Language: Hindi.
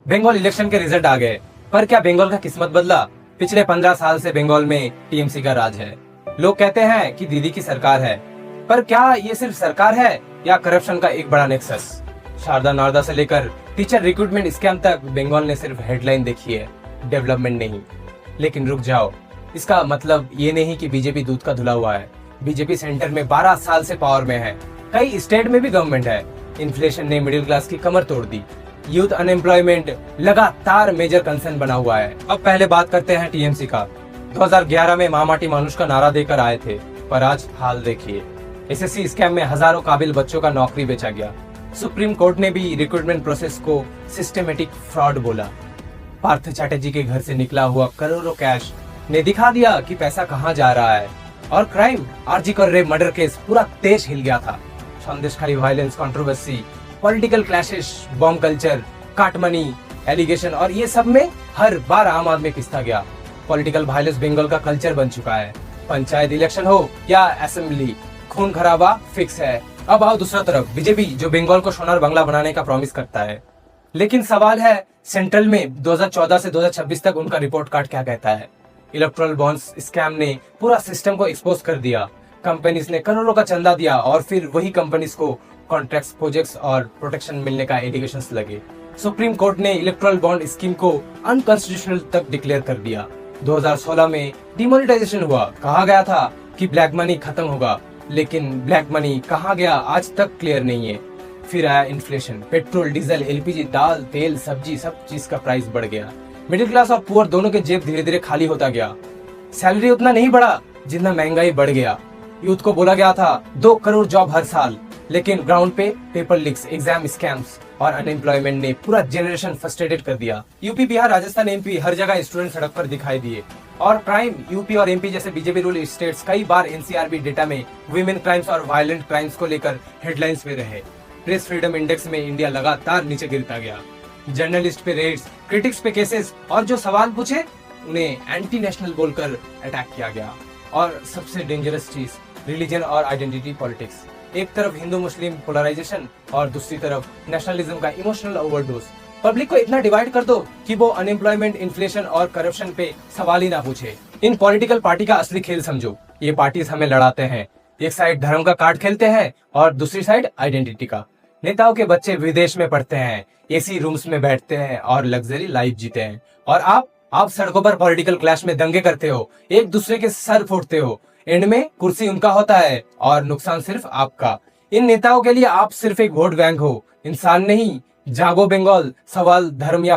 बंगाल इलेक्शन के रिजल्ट आ गए, पर क्या बंगाल का किस्मत बदला? पिछले 15 साल से बंगाल में टीएमसी का राज है। लोग कहते हैं कि दीदी की सरकार है, पर क्या ये सिर्फ सरकार है या करप्शन का एक बड़ा नेक्सस? शारदा नारदा से लेकर टीचर रिक्रूटमेंट स्कैम तक बंगाल ने सिर्फ हेडलाइन देखी है, डेवलपमेंट नहीं। लेकिन रुक जाओ, इसका मतलब ये नहीं कि बीजेपी दूध का धुला हुआ है। बीजेपी सेंटर में 12 साल से पावर में है, कई स्टेट में भी गवर्नमेंट है। इन्फ्लेशन ने मिडिल क्लास की कमर तोड़ दी। यूथ अनएम्प्लॉयमेंट लगातार मेजर कंसर्न बना हुआ है। अब पहले बात करते हैं टीएमसी का। 2011 में मामाटी मानुष का नारा देकर आए थे, पर आज हाल देखिए। एसएससी स्कैम में हजारों काबिल बच्चों का नौकरी बेचा गया। सुप्रीम कोर्ट ने भी रिक्रूटमेंट प्रोसेस को सिस्टमेटिक फ्रॉड बोला। पार्थ चैटर्जी के घर से निकला हुआ करोड़ों कैश ने दिखा दिया कि पैसा कहां जा रहा है। और क्राइम, आरजी कर रेप मर्डर केस, पूरा देश हिल गया था। Sandeshkhali violence controversy, political clashes, bomb culture, काट मनी एलिगेशन, और ये सब में हर बार आम आदमी पिसता गया। पॉलिटिकल वायलेंस बंगाल का कल्चर बन चुका है। पंचायत इलेक्शन हो या असेंबली, खून खराबा फिक्स है। अब आओ दूसरा तरफ, बीजेपी जो बंगाल को सोनार बंगला बनाने का प्रॉमिस करता है। लेकिन सवाल है, सेंट्रल में 2014 से 2026 तक उनका रिपोर्ट कार्ड क्या कहता है? इलेक्ट्रल बॉन्ड्स स्कैम ने पूरा सिस्टम को एक्सपोज कर दिया। कंपनीज ने करोड़ों का चंदा दिया और फिर वही कंपनीज को कॉन्ट्रैक्ट्स, प्रोजेक्ट्स और प्रोटेक्शन मिलने का एलिगेशंस लगे। सुप्रीम कोर्ट ने इलेक्ट्रल बॉन्ड स्कीम को अनकॉन्स्टिट्यूशनल तक डिक्लेयर कर दिया। 2016 में डिमोनेटाइजेशन हुआ। कहा गया था कि ब्लैक मनी खत्म होगा, लेकिन ब्लैक मनी कहाँ गया आज तक क्लियर नहीं है। फिर आया इन्फ्लेशन, पेट्रोल, डीजल, एलपीजी, दाल, तेल, सब्जी, सब चीज का प्राइस बढ़ गया। मिडिल क्लास और पुअर दोनों के जेब धीरे धीरे खाली होता गया। सैलरी उतना नहीं बढ़ा जितना महंगाई बढ़ गया। यूथ को बोला गया था 2 करोड़ जॉब हर साल, लेकिन ग्राउंड पे पेपर लीक्स, एग्जाम स्कैम्स और अनएम्प्लॉयमेंट ने पूरा जनरेशन फ्रस्ट्रेटेड कर दिया। यूपी, बिहार, राजस्थान, एमपी, हर जगह स्टूडेंट सड़क पर दिखाई दिए। और क्राइम, यूपी और एमपी जैसे बीजेपी रूल स्टेट्स कई बार एनसीआरबी डेटा में वुमेन क्राइम्स और वायलेंट क्राइम्स को लेकर हेडलाइंस में रहे। प्रेस फ्रीडम इंडेक्स में इंडिया लगातार नीचे गिरता गया। जर्नलिस्ट पे रेड्स, क्रिटिक्स पे केसेस, और जो सवाल पूछे उन्हें एंटी नेशनल बोलकर अटैक किया गया। और सबसे डेंजरस चीज, रिलीजन और आइडेंटिटी पॉलिटिक्स। एक तरफ हिंदू मुस्लिम पोलराइजेशन और दूसरी तरफ नेशनलिज्म का इमोशनल ओवरडोज। पब्लिक को इतना डिवाइड कर दो कि वो अनएम्प्लॉयमेंट, इन्फ्लेशन और करप्शन पे सवाल ही ना पूछे। इन पॉलिटिकल पार्टी का असली खेल समझो। ये पार्टीज हमें लड़ाते हैं। एक साइड धर्म का कार्ड खेलते हैं और दूसरी साइड आइडेंटिटी का। नेताओं के बच्चे विदेश में पढ़ते हैं, एसी रूम्स में बैठते हैं और लग्जरी लाइफ जीते हैं। और आप सड़कों पर पॉलिटिकल क्लैश में दंगे करते हो, एक दूसरे के सर फोड़ते हो। एंड में कुर्सी उनका होता है और नुकसान सिर्फ आपका। इन नेताओं के लिए आप सिर्फ एक वोट बैंक हो, इंसान नहीं। जागो बंगाल, सवाल धर्म या